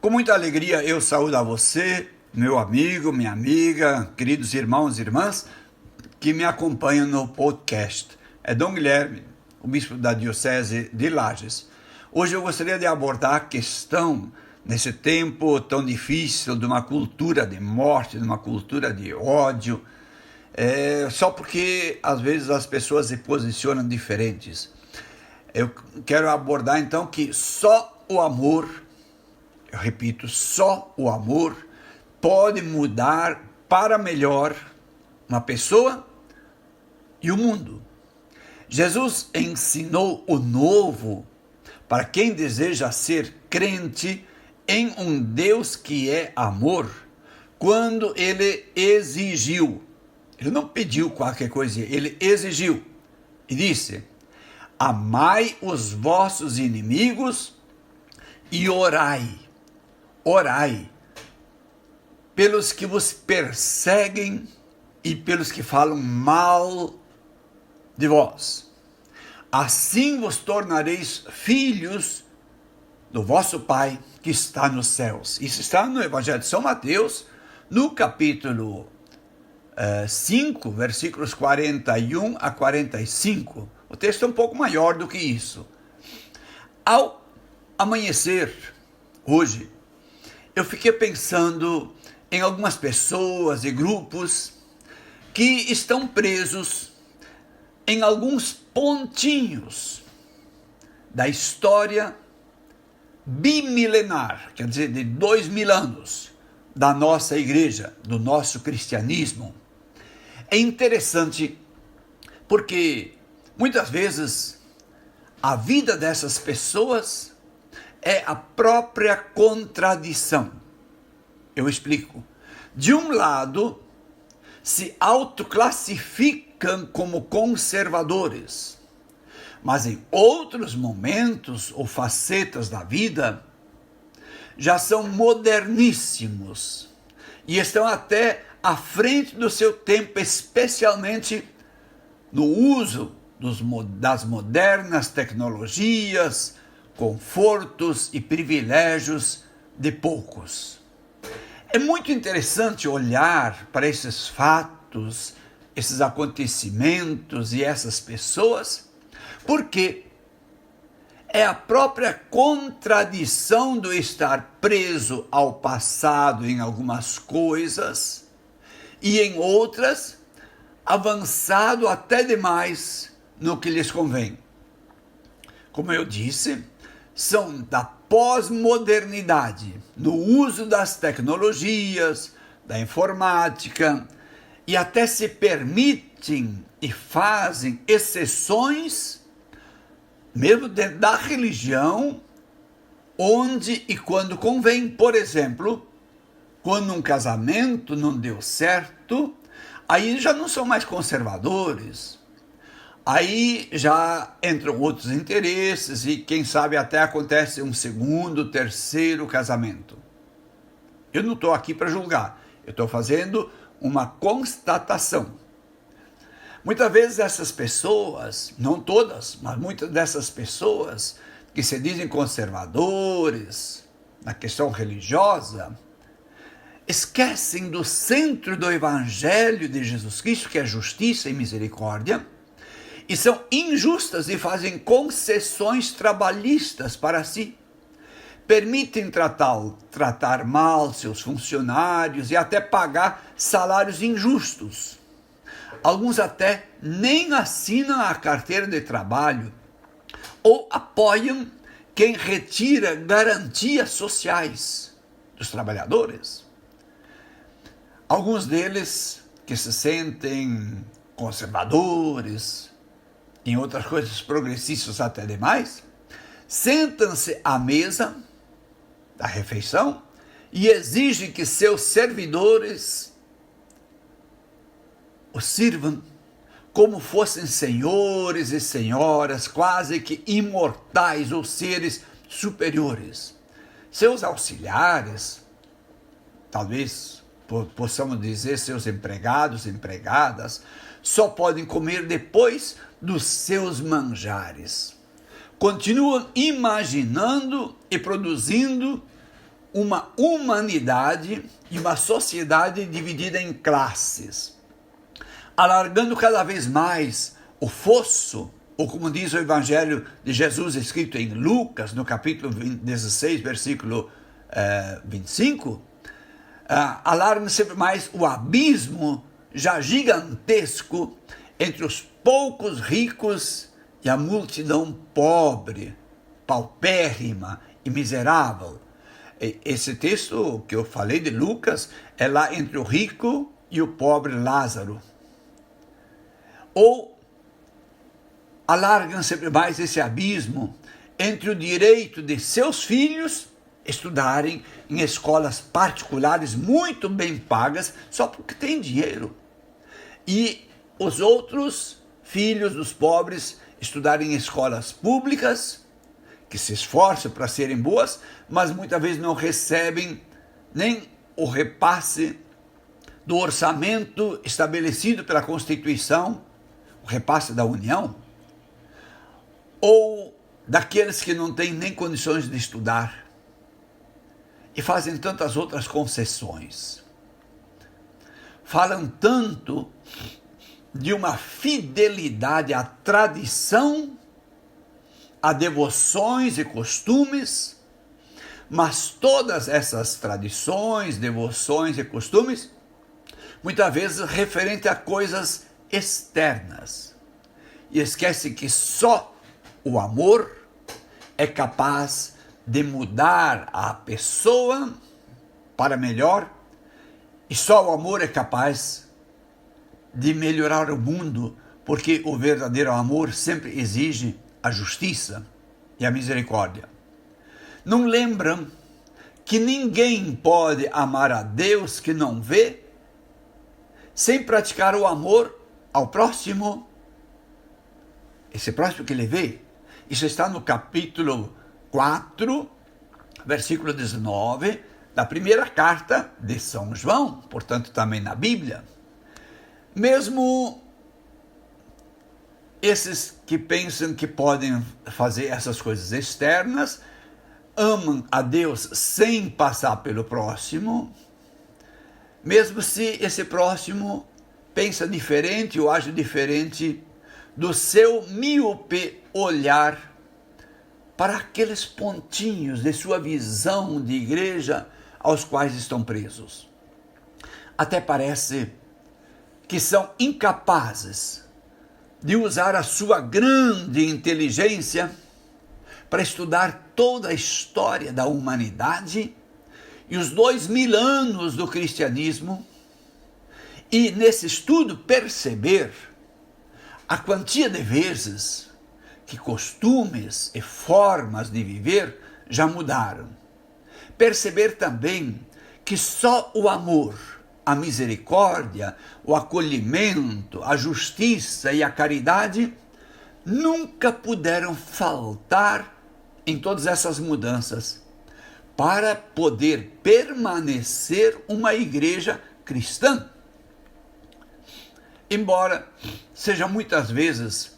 Com muita alegria eu saúdo a você, meu amigo, minha amiga, queridos irmãos e irmãs que me acompanham no podcast. É Dom Guilherme, o bispo da Diocese de Lages. Hoje eu gostaria de abordar a questão, nesse tempo tão difícil, de uma cultura de morte, de uma cultura de ódio, só porque às vezes as pessoas se posicionam diferentes. Eu quero abordar então que só o amor, eu repito, só o amor pode mudar para melhor uma pessoa e o mundo. Jesus ensinou o novo para quem deseja ser crente em um Deus que é amor, quando ele exigiu. Ele não pediu qualquer coisa, ele exigiu e disse: amai os vossos inimigos e orai pelos que vos perseguem e pelos que falam mal de vós. Assim vos tornareis filhos do vosso Pai que está nos céus. Isso está no Evangelho de São Mateus, no capítulo 5, versículos 41 a 45. O texto é um pouco maior do que isso. Ao amanhecer, hoje, eu fiquei pensando em algumas pessoas e grupos que estão presos em alguns pontinhos da história bimilenar, quer dizer, de 2000 anos, da nossa igreja, do nosso cristianismo. É interessante porque muitas vezes a vida dessas pessoas é a própria contradição. Eu explico. De um lado, se autoclassificam como conservadores, mas em outros momentos ou facetas da vida, já são moderníssimos e estão até à frente do seu tempo, especialmente no uso das modernas tecnologias, confortos e privilégios de poucos. É muito interessante olhar para esses fatos, esses acontecimentos e essas pessoas, porque é a própria contradição do estar preso ao passado em algumas coisas e em outras avançado até demais no que lhes convém. Como eu disse, são da pós-modernidade, no uso das tecnologias, da informática, e até se permitem e fazem exceções, mesmo dentro da religião, onde e quando convém. Por exemplo, quando um casamento não deu certo, aí já não são mais conservadores. Aí já entram outros interesses e quem sabe até acontece um segundo, terceiro casamento. Eu não estou aqui para julgar, eu estou fazendo uma constatação. Muitas vezes essas pessoas, não todas, mas muitas dessas pessoas que se dizem conservadores na questão religiosa, esquecem do centro do Evangelho de Jesus Cristo, que é justiça e misericórdia, e são injustas e fazem concessões trabalhistas para si. Permitem tratar mal seus funcionários e até pagar salários injustos. Alguns até nem assinam a carteira de trabalho ou apoiam quem retira garantias sociais dos trabalhadores. Alguns deles que se sentem conservadores, em outras coisas progressistas até demais, sentam-se à mesa da refeição e exigem que seus servidores os sirvam como fossem senhores e senhoras, quase que imortais ou seres superiores. Seus auxiliares, talvez possamos dizer seus empregados, empregadas, só podem comer depois dos seus manjares. continuam imaginando e produzindo uma humanidade e uma sociedade dividida em classes, alargando cada vez mais o fosso, ou como diz o Evangelho de Jesus escrito em Lucas, no capítulo 16, versículo 25, alarga sempre mais o abismo já gigantesco entre os poucos ricos e a multidão pobre, paupérrima e miserável. Esse texto que eu falei de Lucas é lá entre o rico e o pobre Lázaro. Ou alargam sempre mais esse abismo entre o direito de seus filhos estudarem em escolas particulares muito bem pagas só porque têm dinheiro, e os outros filhos dos pobres estudarem em escolas públicas que se esforçam para serem boas, mas muitas vezes não recebem nem o repasse do orçamento estabelecido pela Constituição, o repasse da União, ou daqueles que não têm nem condições de estudar e fazem tantas outras concessões. Falam tanto de uma fidelidade à tradição, a devoções e costumes, mas todas essas tradições, devoções e costumes, muitas vezes referente a coisas externas, e esquece que só o amor é capaz de mudar a pessoa para melhor, e só o amor é capaz de melhorar o mundo, porque o verdadeiro amor sempre exige a justiça e a misericórdia. Não lembram que ninguém pode amar a Deus que não vê, sem praticar o amor ao próximo, esse próximo que ele vê? Isso está no capítulo 4, versículo 19, da primeira carta de São João, portanto também na Bíblia. Mesmo esses que pensam que podem fazer essas coisas externas, amam a Deus sem passar pelo próximo, mesmo se esse próximo pensa diferente ou age diferente do seu míope olhar para aqueles pontinhos de sua visão de igreja aos quais estão presos. Até parece que são incapazes de usar a sua grande inteligência para estudar toda a história da humanidade e os 2000 anos do cristianismo, e nesse estudo perceber a quantia de vezes que costumes e formas de viver já mudaram. Perceber também que só o amor, a misericórdia, o acolhimento, a justiça e a caridade nunca puderam faltar em todas essas mudanças para poder permanecer uma igreja cristã. Embora seja muitas vezes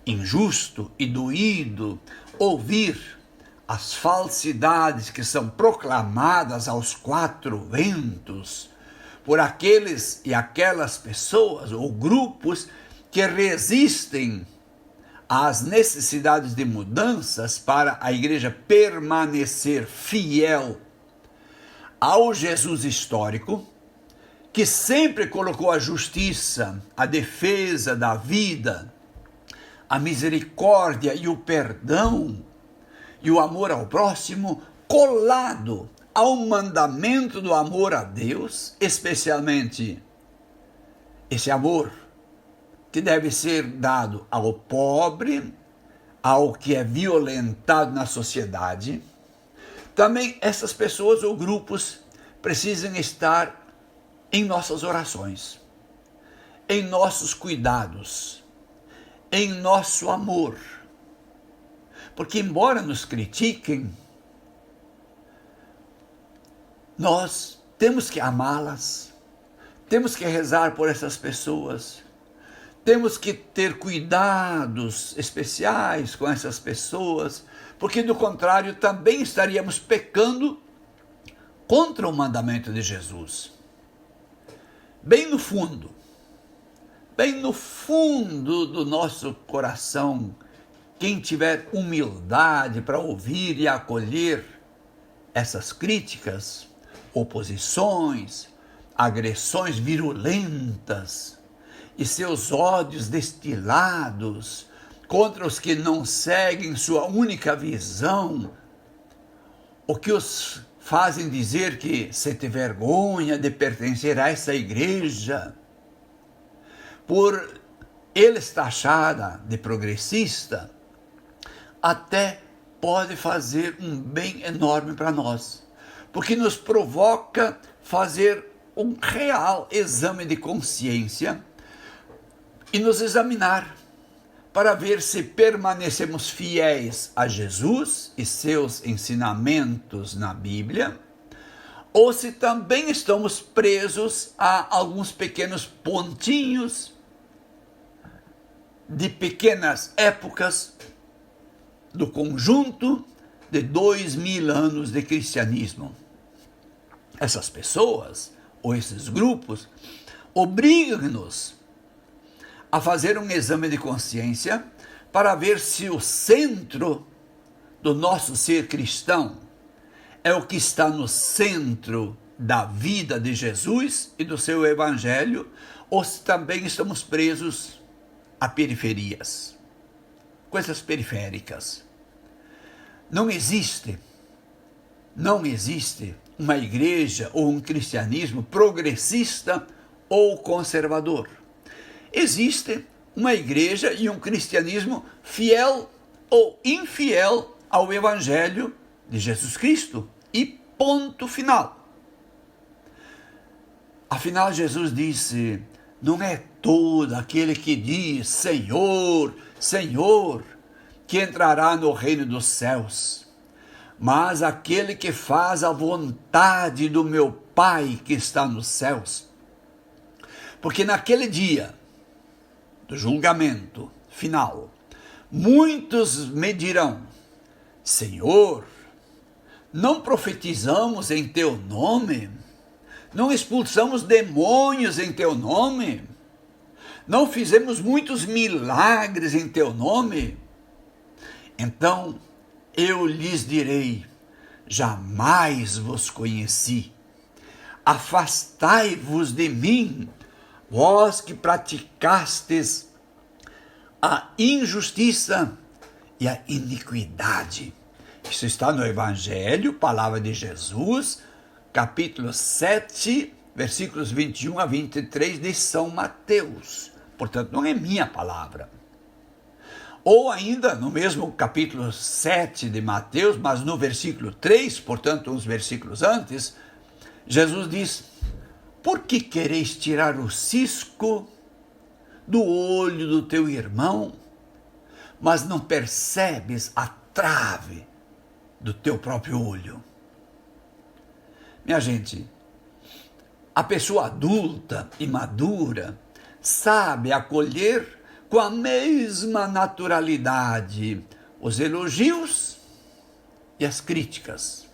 injusto e doído ouvir as falsidades que são proclamadas aos quatro ventos por aqueles e aquelas pessoas ou grupos que resistem às necessidades de mudanças para a igreja permanecer fiel ao Jesus histórico, que sempre colocou a justiça, a defesa da vida, a misericórdia e o perdão e o amor ao próximo colado ao mandamento do amor a Deus, especialmente esse amor que deve ser dado ao pobre, ao que é violentado na sociedade. Também essas pessoas ou grupos precisam estar em nossas orações, em nossos cuidados, em nosso amor. Porque embora nos critiquem, nós temos que amá-las, temos que rezar por essas pessoas, temos que ter cuidados especiais com essas pessoas, porque do contrário também estaríamos pecando contra o mandamento de Jesus. Bem no fundo do nosso coração, quem tiver humildade para ouvir e acolher essas críticas, oposições, agressões virulentas e seus ódios destilados contra os que não seguem sua única visão, o que os fazem dizer que sente vergonha de pertencer a essa igreja, por eles taxada de progressista, até pode fazer um bem enorme para nós, porque nos provoca fazer um real exame de consciência e nos examinar para ver se permanecemos fiéis a Jesus e seus ensinamentos na Bíblia, ou se também estamos presos a alguns pequenos pontinhos de pequenas épocas do conjunto de 2000 anos de cristianismo. Essas pessoas, ou esses grupos, obrigam-nos a fazer um exame de consciência para ver se o centro do nosso ser cristão é o que está no centro da vida de Jesus e do seu evangelho, ou se também estamos presos a periferias, coisas periféricas. Não existe uma igreja ou um cristianismo progressista ou conservador. Existe uma igreja e um cristianismo fiel ou infiel ao evangelho de Jesus Cristo. E ponto final. Afinal, Jesus disse: não é todo aquele que diz Senhor, Senhor, que entrará no reino dos céus, mas aquele que faz a vontade do meu Pai que está nos céus. Porque naquele dia do julgamento final, muitos me dirão: Senhor, não profetizamos em teu nome? Não expulsamos demônios em teu nome? Não fizemos muitos milagres em teu nome? Então eu lhes direi: jamais vos conheci. Afastai-vos de mim, vós que praticastes a injustiça e a iniquidade. Isso está no Evangelho, palavra de Jesus, capítulo 7, versículos 21 a 23 de São Mateus. Portanto, não é minha palavra. Ou ainda, no mesmo capítulo 7 de Mateus, mas no versículo 3, portanto, uns versículos antes, Jesus diz: por que quereis tirar o cisco do olho do teu irmão, mas não percebes a trave do teu próprio olho? Minha gente, a pessoa adulta e madura sabe acolher com a mesma naturalidade os elogios e as críticas,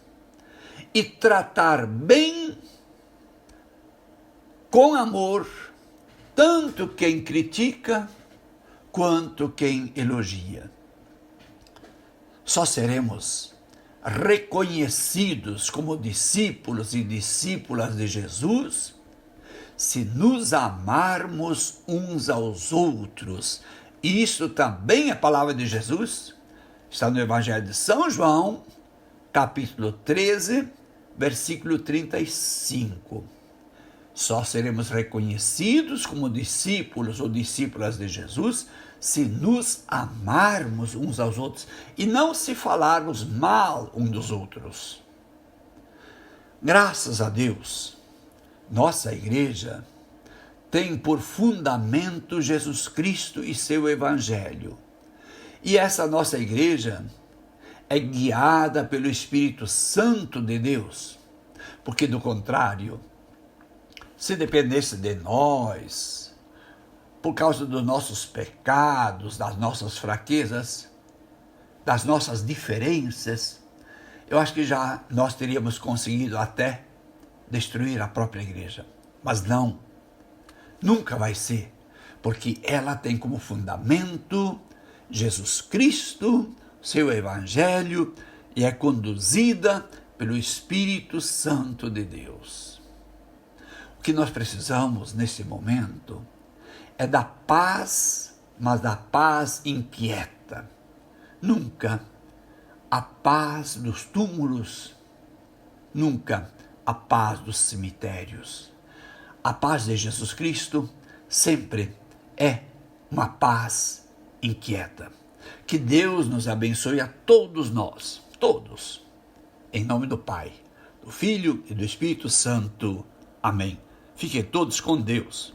e tratar bem, com amor, tanto quem critica quanto quem elogia. Só seremos reconhecidos como discípulos e discípulas de Jesus se nos amarmos uns aos outros. E isso também é a palavra de Jesus, está no Evangelho de São João, capítulo 13, versículo 35. Só seremos reconhecidos como discípulos ou discípulas de Jesus se nos amarmos uns aos outros e não se falarmos mal uns dos outros. Graças a Deus, nossa igreja tem por fundamento Jesus Cristo e seu Evangelho. E essa nossa igreja é guiada pelo Espírito Santo de Deus, porque do contrário, se dependesse de nós, por causa dos nossos pecados, das nossas fraquezas, das nossas diferenças, eu acho que já nós teríamos conseguido até destruir a própria igreja. Mas não, nunca vai ser, porque ela tem como fundamento Jesus Cristo, seu Evangelho, e é conduzida pelo Espírito Santo de Deus. O que nós precisamos nesse momento é da paz, mas da paz inquieta. Nunca a paz dos túmulos, nunca a paz dos cemitérios. A paz de Jesus Cristo sempre é uma paz inquieta. Que Deus nos abençoe a todos nós, todos, em nome do Pai, do Filho e do Espírito Santo. Amém. Fiquem todos com Deus.